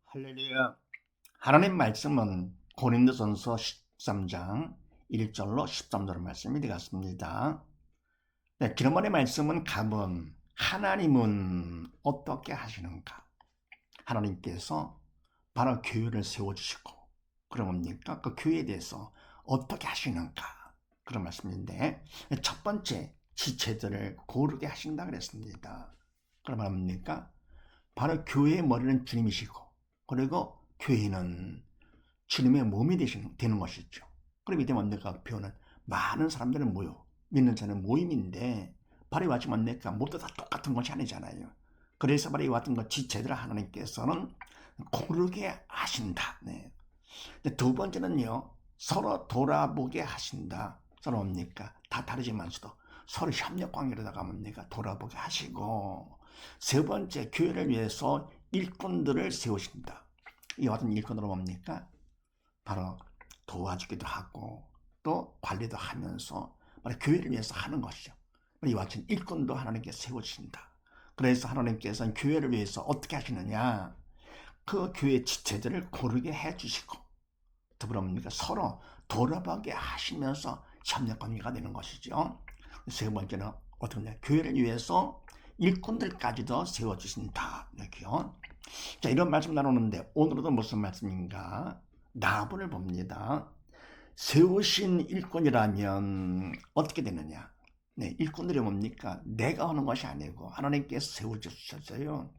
할렐루야. 하나님 말씀은 고린도전서 13장 1절로 13절 말씀이 되겠습니다. 네, 지난번의 말씀은 가면 하나님은 어떻게 하시는가? 하나님께서 바로 교회를 세워주시고 그럼 뭡니까? 그 교회에 대해서 어떻게 하시는가? 그런 말씀인데 첫 번째 지체들을 고르게 하신다 그랬습니다. 그러면 뭡니까? 바로 교회의 머리는 주님이시고 그리고 교회는 주님의 몸이 되는 것이죠. 그럼 이때 뭡니까? 교회는 많은 사람들이 모여 믿는 자는 모임인데 바로 이와 같이 뭡니까? 모두 다 똑같은 것이 아니잖아요. 그래서 바로 이와 같은 것 지체들 하나님께서는 고르게 하신다. 네. 두 번째는요. 서로 돌아보게 하신다. 서로 뭡니까? 다 다르지만서도 서로 협력 관계로다가 뭡니까? 돌아보게 하시고 세 번째 교회를 위해서 일꾼들을 세우신다. 이와 같은 일꾼으로 뭡니까? 바로 도와주기도 하고 또 관리도 하면서 바로 교회를 위해서 하는 것이죠. 이와 같은 일꾼도 하나님께 세우신다. 그래서 하나님께서는 교회를 위해서 어떻게 하시느냐? 그 교회 지체들을 고르게 해주시고 더불어 뭡니까? 서로 돌아보게 하시면서 협력 관계가 되는 것이죠. 세 번째는 어떻게 하냐? 교회를 위해서 일꾼들까지도 세워주신다. 이렇게요. 자, 이런 말씀 나누는데 오늘도 무슨 말씀인가? 나분을 봅니다. 세우신 일꾼이라면 어떻게 되느냐? 네, 일꾼들이 뭡니까? 내가 하는 것이 아니고 하나님께서 세워주셨어요.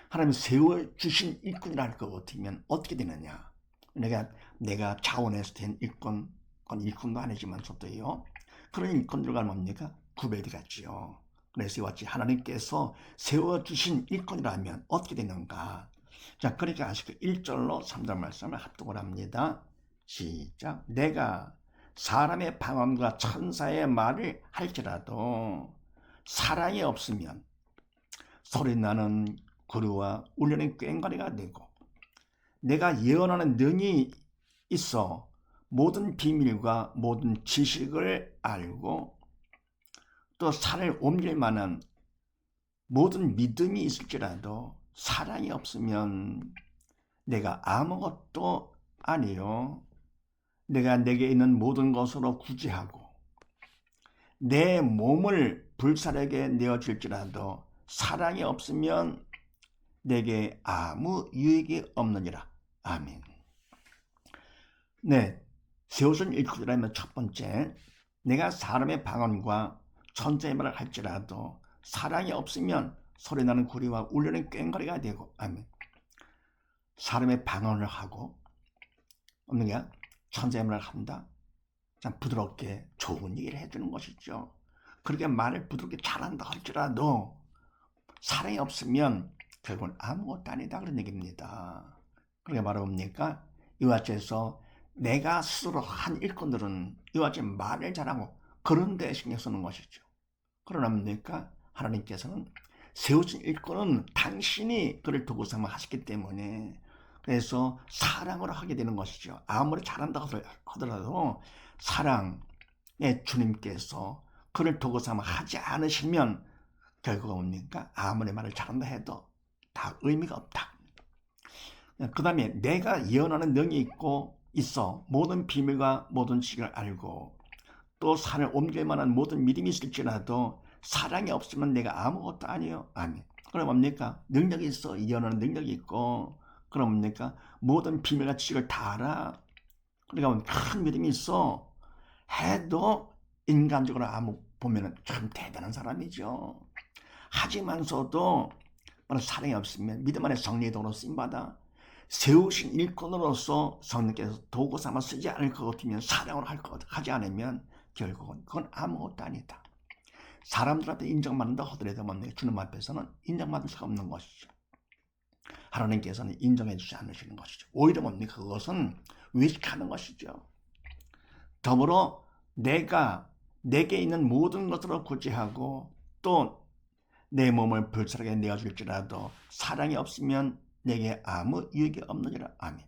하나님 세워주신 일꾼이라 할 것 같으면 어떻게 되느냐? 내가 자원해서 된 일꾼, 그건 일꾼도 아니지만서도요. 그런 일꾼들과 뭡니까? 구별되겠지요. 그래서 이와 같이 하나님께서 세워주신 일꾼이라면 어떻게 되는가? 자, 그렇게 아시고 1절로 3절 말씀을 합독을 합니다. 시작. 내가 사람의 방언과 천사의 말을 할지라도 사랑이 없으면 소리나는 구루와 울리는 꽹과리가 되고 내가 예언하는 능이 있어 모든 비밀과 모든 지식을 알고 또 산을 옮길 만한 모든 믿음이 있을지라도 사랑이 없으면 내가 아무것도 아니요. 내가 내게 있는 모든 것으로 구제하고 내 몸을 불사르게 내어줄지라도 사랑이 없으면 내게 아무 유익이 없느니라. 아멘. 네, 세우신 일꾼이라면 첫 번째, 내가 사람의 방언과 천사의 말을 할지라도 사랑이 없으면 소리나는 구리와 울리는 꽹과리가 되고, 아멘. 사람의 방언을 하고 없느냐? 천사의 말을 한다. 참 부드럽게 좋은 얘기를 해주는 것이죠. 그렇게 말을 부드럽게 잘한다 할지라도 사랑이 없으면 결국은 아무것도 아니다 그런 얘기입니다. 그게 바로 뭡니까? 이와 같이 해서 내가 스스로 한 일꾼들은 이와 같이 말을 잘하고 그런 데 신경 쓰는 것이죠. 그러나 뭡니까? 하나님께서는 세우신 일꾼은 당신이 그를 도구 삼아 하셨기 때문에 그래서 사랑으로 하게 되는 것이죠. 아무리 잘한다고 하더라도 사랑의 주님께서 그를 도구 삼아 하지 않으시면 결과가 뭡니까? 아무리 말을 잘한다 해도 다 의미가 없다. 그 다음에 내가 예언하는 능이 있어 모든 비밀과 모든 지식을 알고 또 산을 옮길 만한 모든 믿음이 있을지라도 사랑이 없으면 내가 아무것도 아니요. 아멘. 그럼 뭡니까? 능력이 있어. 예언하는 능력이 있고 그럼 뭡니까? 모든 비밀과 지식을 다 알아. 그러니까 큰 믿음이 있어. 해도 인간적으로 보면은 참 대단한 사람이죠. 하지만서도 사랑이 없으면 믿음 안에 성령의 도로 쓰임받아 세우신 일꾼으로서 성령께서 도구 삼아 쓰지 않을 것 같으면 사랑으로 하지 않으면 결국은 그건 아무것도 아니다. 사람들한테 인정받는다 하더라도 주님 앞에서는 인정받을 수가 없는 것이죠. 하나님께서는 인정해 주지 않으시는 것이죠. 오히려 그것은 외식하는 것이죠. 더불어 내게 있는 모든 것으로 구제하고 또 내 몸을 불사르게 내어줄지라도 사랑이 없으면 내게 아무 유익이 없느니라. 아멘.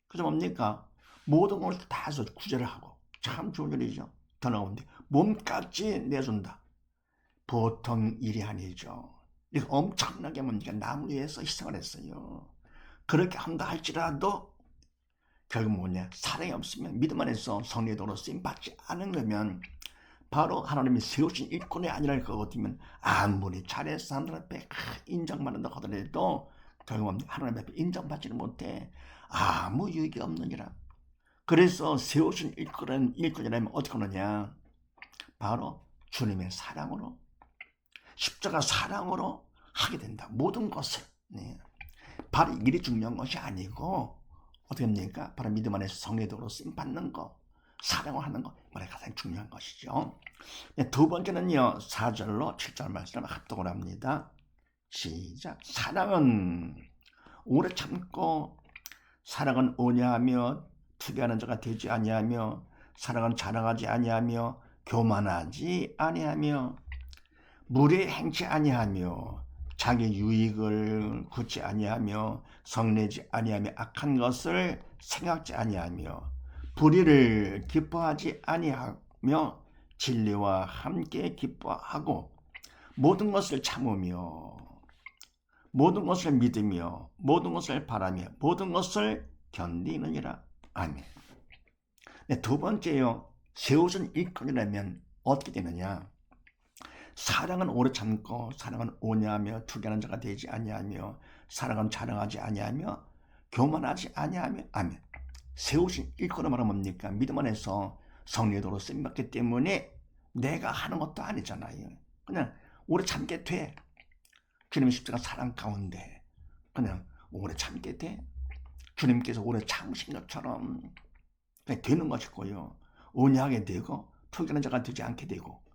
그래서 뭡니까? 모든 것을 다 해서 구제를 하고 참 좋은 일이죠. 더 나오는데 몸까지 내준다. 보통 일이 아니죠. 이거 엄청나게 남을 위해서 희생을 했어요. 그렇게 한다 할지라도 결국 뭐냐, 사랑이 없으면 믿음 안에서 성령의 도로 쓰임 받지 않은 거면 바로 하나님이 세우신 일꾼이 아니랄 거거든요. 아무리 잘해서 사람들 앞에 인정받는다 하더라도 결국 하나님 앞에 인정받지는 못해. 아무 유익이 없느니라. 그래서 세우신 일꾼이라면 어떻게 하느냐, 바로 주님의 사랑으로, 십자가 사랑으로 하게 된다. 모든 것을. 네. 바로 일이 중요한 것이 아니고 어떻게 합니까? 바로 믿음 안에서 성령의 도로 쓰임 받는 거, 사랑을 하는 거, 이게 가장 중요한 것이죠. 네, 두 번째는요, 4절로 7절 말씀을 합독을 합니다. 시작. 사랑은 오래 참고, 사랑은 온유하며 투기하는 자가 되지 아니하며, 사랑은 자랑하지 아니하며 교만하지 아니하며 무례 행치 아니하며 자기 유익을 굳지 아니하며 성내지 아니하며 악한 것을 생각지 아니하며 불의를 기뻐하지 아니하며 진리와 함께 기뻐하고 모든 것을 참으며 모든 것을 믿으며 모든 것을 바라며 모든 것을 견디느니라. 아멘. 네, 두 번째요, 세우신 일꾼이라면 어떻게 되느냐? 사랑은 오래 참고, 사랑은 온유하며 투기하는 자가 되지 아니하며, 사랑은 자랑하지 아니하며 교만하지 아니하며. 아멘. 세우신 일꾼을 말하면 뭡니까? 믿음 안에서 성령의 도로 쓰임 받기 때문에 내가 하는 것도 아니잖아요. 그냥 오래 참게 돼. 주님의 십자가 사랑 가운데 그냥 오래 참게 돼. 주님께서 오래 참으신 것처럼 되는 것이고요. 온유하게 되고 투기하는 자가 되지 않게 되고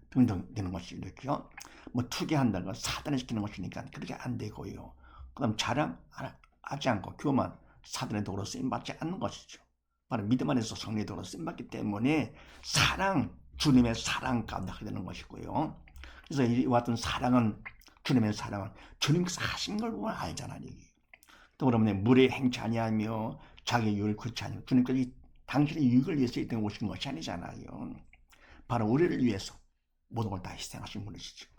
등등되는 것이 이렇게요. 뭐 투기한다고 사단을 시키는 것이니까 그렇게 안 되고요. 그다음 자랑하지 않고 교만, 사단의 도로 쓰임 받지 않는 것이죠. 바로 믿음 안에서 성령의 도로 쓰임 받기 때문에 사랑, 주님의 사랑 가운데 하게 되는 것이고요. 그래서 이와 같은 사랑은, 주님의 사랑은 주님께서 하신 걸 보면 알잖아요. 또 그러면 무례 행치 아니하며 자기 유익을 굳지 아니하며, 주님께서 당신의 유익을 위해서 이 땅에 오신 것이 아니잖아요. 바로 우리를 위해서 모든 걸 다 희생하신 분이시죠.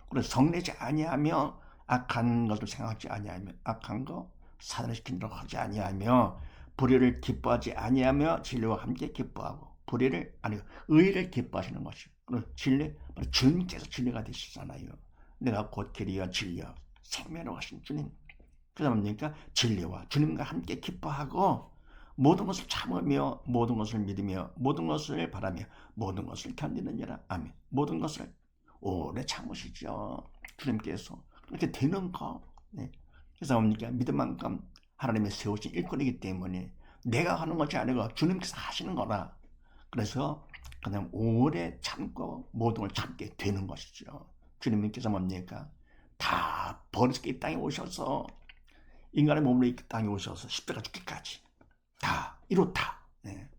그래서 성내지 아니하며 악한 것을 생각하지 아니하며 악한 거 사단을 시키도록 하지 아니하며 불의를 기뻐하지 아니하며 진리와 함께 기뻐하고, 불의를 아니 의를 기뻐하시는 것이요. 그리고 진리, 바로 주님께서 진리가 되시잖아요. 내가 곧 길이요 진리요 생명이라고 하신 주님. 그러다 보니까 진리와 주님과 함께 기뻐하고 모든 것을 참으며 모든 것을 믿으며 모든 것을 바라며 모든 것을 견디느니라. 아멘. 모든 것을 오래 참으시죠. 주님께서 그렇게 되는 거. 네. 그래서 뭡니까? 믿음만큼 하나님의 세우신 일꾼이기 때문에 내가 하는 것이 아니고 주님께서 하시는 거라. 그래서 그냥 오래 참고 모든 걸 참게 되는 것이죠. 주님께서 뭡니까? 다 버리고 이 땅에 오셔서, 인간의 몸으로 이 땅에 오셔서 십자가 죽기까지 다 이뤘다. 네.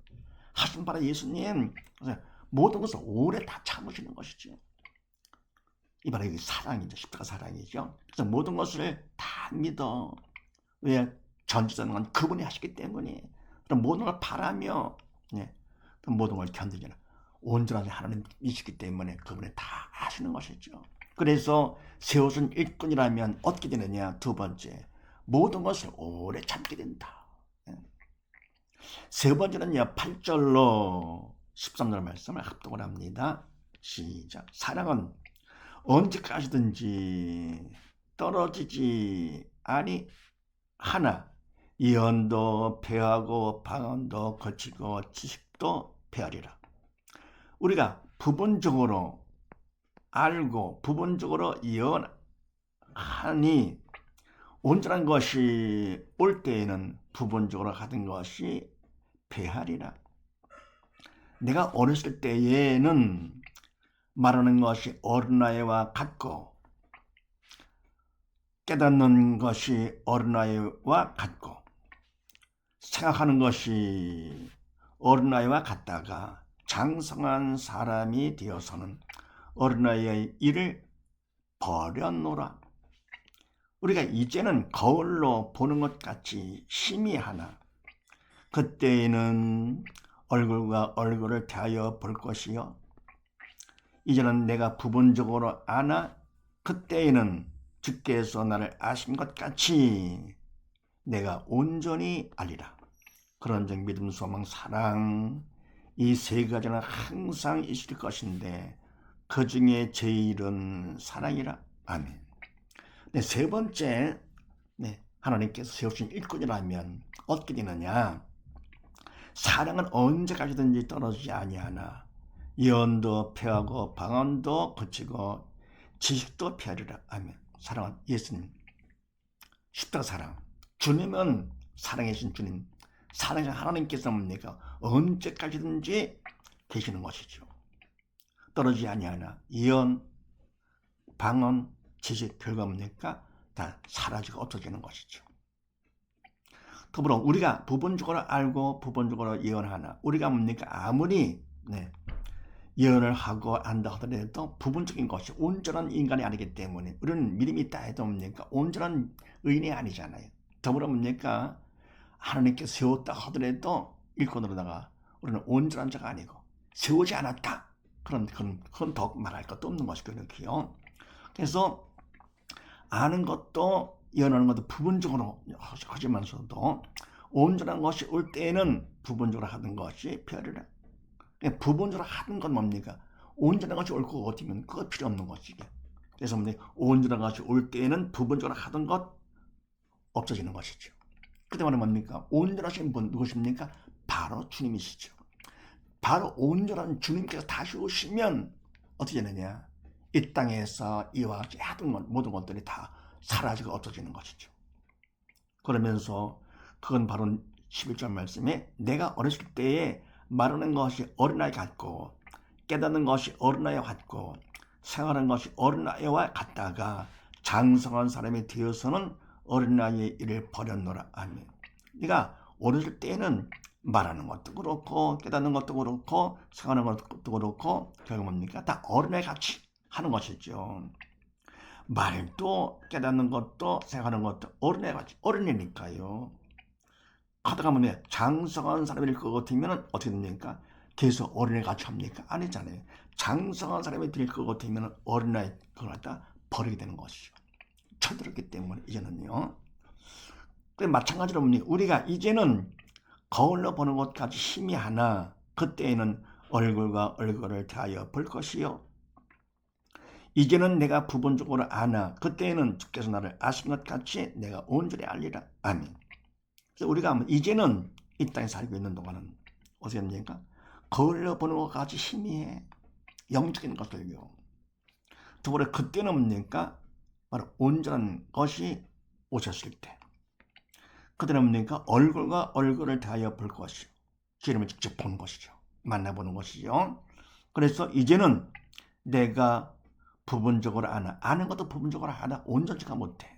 하신 바로 예수님, 모든 것을 오래 다 참으시는 것이죠. 이 바로 이게 사랑이죠. 십자가 사랑이죠. 그래서 모든 것을 다 믿어. 왜? 전지전능한 건 그분이 하시기 때문에. 그럼 모든 걸 바라며, 네. 모든 걸 견디잖아. 온전하게 하나님이시기 때문에 그분이 다 하시는 것이죠. 그래서 세우신 일꾼이라면 어떻게 되느냐? 두 번째, 모든 것을 오래 참게 된다. 세 번째는요, 8절로 13절 말씀을 합독을 합니다. 시작. 사랑은 언제까지든지 떨어지지 아니하나 예언도 패하고 방언도 거치고 지식도 패하리라. 우리가 부분적으로 알고 부분적으로 예언하니 온전한 것이 올 때에는 부분적으로 하던 것이 패하리라. 내가 어렸을 때에는 말하는 것이 어린아이와 같고 깨닫는 것이 어린아이와 같고 생각하는 것이 어린아이와 같다가 장성한 사람이 되어서는 어린아이의 일을 버렸노라. 우리가 이제는 거울로 보는 것 같이 희미하나 그때에는 얼굴과 얼굴을 대하여 볼 것이요, 이제는 내가 부분적으로 아나 그때에는 주께서 나를 아신 것 같이 내가 온전히 알리라. 그런즉 믿음, 소망, 사랑 이 세 가지는 항상 있을 것인데 그 중에 제일은 사랑이라. 아멘. 네, 세 번째, 하나님께서 세우신 일꾼이라면 어떻게 되느냐? 사랑은 언제까지든지 떨어지지 아니하나 예언도 패하고 방언도 그치고 지식도 패하리라. 아멘. 사랑은 예수님, 십자가 사랑, 주님은 사랑이신 주님, 사랑의 하나님께서 뭡니까? 언제까지든지 계시는 것이죠. 떨어지지 아니하나 예언, 방언, 지식, 결과 뭡니까? 다 사라지고 없어지는 것이죠. 더불어 우리가 부분적으로 알고 부분적으로 예언하나 우리가 뭡니까? 아무리 예언을 하고 안다 하더라도 부분적인 것이 온전한 인간이 아니기 때문에 우리는 믿음이 있다 해도 뭡니까? 온전한 의인이 아니잖아요. 더불어 뭡니까? 하나님께서 세웠다 하더라도 일꾼으로다가 우리는 온전한 자가 아니고 세우지 않았다. 그건 더 말할 것도 없는 것이거든요. 그래서 아는 것도 예언하는 것도 부분적으로 하지만서도 온전한 것이 올 때에는 부분적으로 하는 것이 별이라. 부분적으로 하는 건 뭡니까? 온전한 것이 올 것 같으면 그거 필요 없는 것이게. 그래서 온전한 것이 올 때에는 부분적으로 하던 것 없어지는 것이죠. 그때 말은 뭡니까? 온전하신 분 누구십니까? 바로 주님이시죠. 바로 온전한 주님께서 다시 오시면 어떻게 되느냐? 이 땅에서 이와 같이 하던 것, 모든 것들이 다 사라지고 없어지는 것이죠. 그러면서 그건 바로 11절 말씀에 내가 어렸을 때에 말하는 것이 어린아이 같고 깨닫는 것이 어린아이와 같고 생활하는 것이 어린아이와 같다가 장성한 사람이 되어서는 어린아이의 일을 버렸노라. 아멘. 네가 어렸을 때에는 말하는 것도 그렇고 깨닫는 것도 그렇고 생각하는 것도 그렇고 결국 뭡니까? 다 어린애 같이 하는 것이죠. 말도 깨닫는 것도 생각하는 것도 어린애 같이 어린애니까요. 하다가 뭐냐 장성한 사람일 것 같으면 어떻게 됩니까? 계속 어린애 같이 합니까? 아니잖아요. 장성한 사람이 될 것 같으면 어린애 그걸 갖다 버리게 되는 것이죠. 쳐들었기 때문에 이제는요. 마찬가지로 우리가 이제는 거울로 보는 것까지 힘이 하나 그때에는 얼굴과 얼굴을 대하여 볼 것이요. 이제는 내가 부분적으로 아나 그때에는 주께서 나를 아신 것 같이 내가 온전히 알리라. 아멘. 그래서 우리가 이제는 이 땅에 살고 있는 동안은 어떻게 합니까? 거울로 보는 것까지 희미해. 영적인 것들요. 더불어 그때는 뭡니까? 바로 온전한 것이 오셨을 때. 그때는 뭡니까? 얼굴과 얼굴을 대하여 볼 것이요. 주님을 직접 보는 것이죠. 만나보는 것이죠. 그래서 이제는 내가 부분적으로 아는 것도 부분적으로 알아. 온전치가 못해.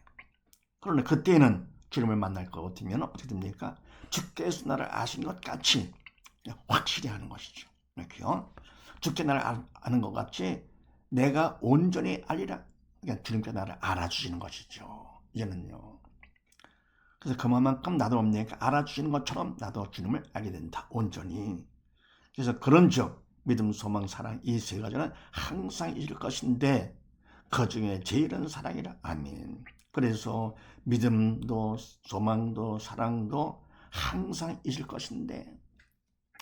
그런데 그때는 주님을 만날 것 같으면 어떻게 됩니까? 주께서 나를 아신 것 같이 확실히 하는 것이죠. 이렇게요. 주께 나를 아는 것 같이 내가 온전히 알리라. 그러니까 주님께 나를 알아주시는 것이죠. 이제는요. 그래서 그만큼 나도 뭡니까? 알아주시는 것처럼 나도 주님을 알게 된다. 온전히. 그래서 그런즉 믿음, 소망, 사랑 이 세 가지는 항상 있을 것인데 그 중에 제일은 사랑이라. 아멘. 그래서 믿음도 소망도 사랑도 항상 있을 것인데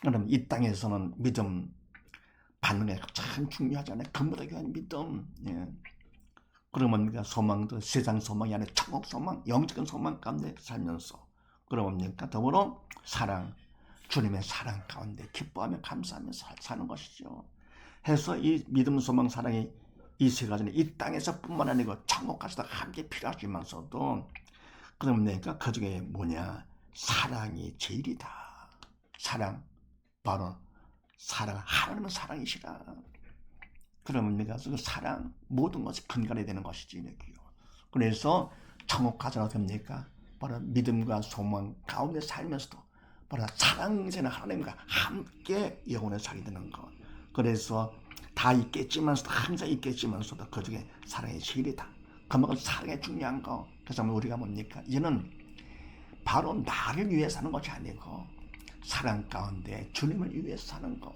그럼 이 땅에서는 믿음 받는 게 참 중요하잖아요. 근보다 귀한 믿음. 예. 그러면 뭡니까? 소망도 세상 소망이 아니라 천국 소망, 영적인 소망 가운데 살면서 그러면 뭡니까? 더불어 사랑, 주님의 사랑 가운데 기뻐하며 감사하며 사는 것이죠. 해서 이 믿음, 소망, 사랑이 이 세 가지는 이 땅에서 뿐만 아니고 천국까지도 함께 필요하지만서도 그러면 뭡니까? 그 중에 뭐냐? 사랑이 제일이다. 사랑, 바로 사랑, 하나님은 사랑이시라. 그러면 내가 그 사랑 모든 것이 근간이 되는 것이지 이렇게요. 그래서 천국 가서는 어떻게 합니까? 바로 믿음과 소망 가운데 살면서도 바로 사랑되는 하나님과 함께 영원히 살게 되는 것. 그래서 다 있겠지만서도 항상 있겠지만서도 그 중에 사랑이 제일이다. 그만큼 사랑이 중요한 거. 그래서 우리가 뭡니까? 이제는 바로 나를 위해 사는 것이 아니고 사랑 가운데 주님을 위해서 사는 것.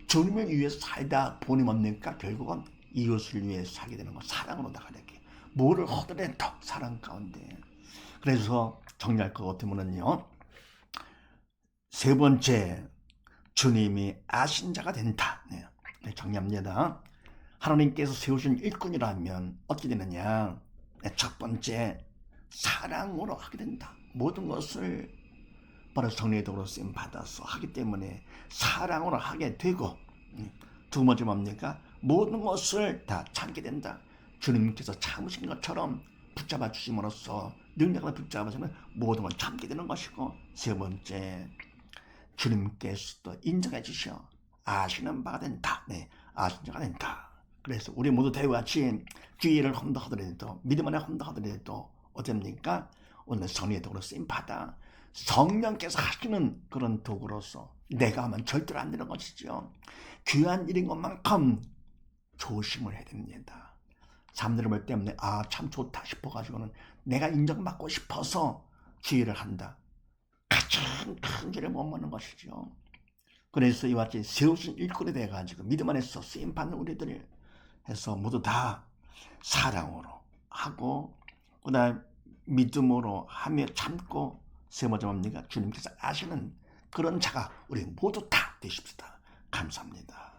주님을 위해서 살다 보니 뭡니까? 결국은 이웃을 위해서 살게 되는 것. 사랑으로 나가게. 뭐를 하더라도 사랑 가운데. 그래서 정리할 것 같으면요. 세 번째, 주님이 아신 자가 된다. 네, 정리합니다. 하나님께서 세우신 일꾼이라면 어떻게 되느냐? 네, 첫 번째, 사랑으로 하게 된다. 모든 것을 바로 성령의 도구로 쓰임 받아서 하기 때문에 사랑으로 하게 되고, 두 번째 뭡니까? 모든 것을 다 참게 된다. 주님께서 참으신 것처럼 붙잡아 주심으로써 능력을 붙잡아서는 모든 걸 참게 되는 것이고, 세 번째, 주님께서도 인정해 주셔 아시는 바가 된다. 네, 아신 자가 된다. 그래서 우리 모두 대와 같이 기회를 헌다하더라도 믿음 안에 헌다하더라도 어떻습니까? 오늘 성령의 도구로 쓰임 받아 성령께서 하시는 그런 도구로서 내가 하면 절대로 안 되는 것이죠. 귀한 일인 것만큼 조심을 해야 됩니다. 사람들을 볼 때문에 참 좋다 싶어가지고는 내가 인정받고 싶어서 기회를 한다. 가장 큰 죄를 못 먹는 것이죠. 그래서 이와 같이 세우신 일꾼이 돼가지고 믿음 안에서 쓰임받는 우리들을 해서 모두 다 사랑으로 하고 그다음 믿음으로 하며 참고 세 번째 뭡니까? 주님께서 아시는 그런 자가 우리 모두 다 되십시다. 감사합니다.